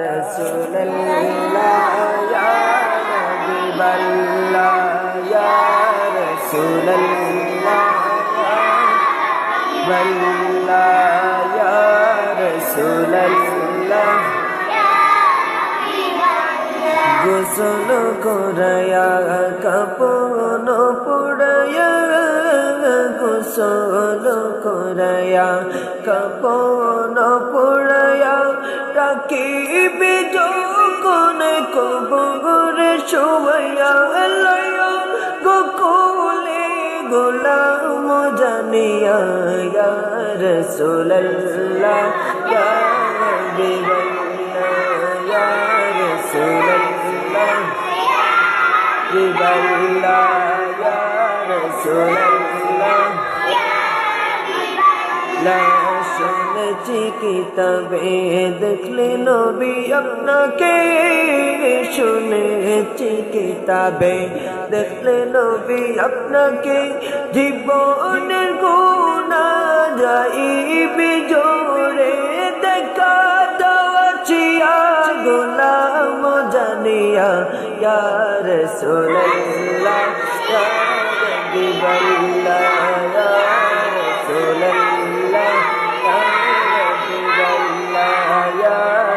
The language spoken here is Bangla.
রাসূলুল্লাহ ইয়া হাবিবাল্লাহ ইয়া রাসূলুল্লাহ হাবিবাল্লাহ ইয়া রাসূলুল্লাহ গোসল করায়া কাপন পুড়ায়া গোসল করায়া কাপন পুড়ায়া রাখিবি যখন কবরে শোয়া লয়া গোকুলে গোলাম জানিয়া ইয়া রাসূলুল্লাহ ইয়া হাবিবাল্লাহ ইয়া রাসূলুল্লাহ হাবিবাল্লাহ ইয়া রাসূলুল্লাহ লা শুনেছি কিতাবে দেখলে নবী আপনাকে শুনেছি কিতাবে দেখলে নবী আপনাকে জীবনের গুনাহ যাইবি জোরে দেখা দাওয়াচিয়া গোলাম জানিয়া ইয়া রাসূলুল্লাহ ইয়া হাবিবাল্লাহ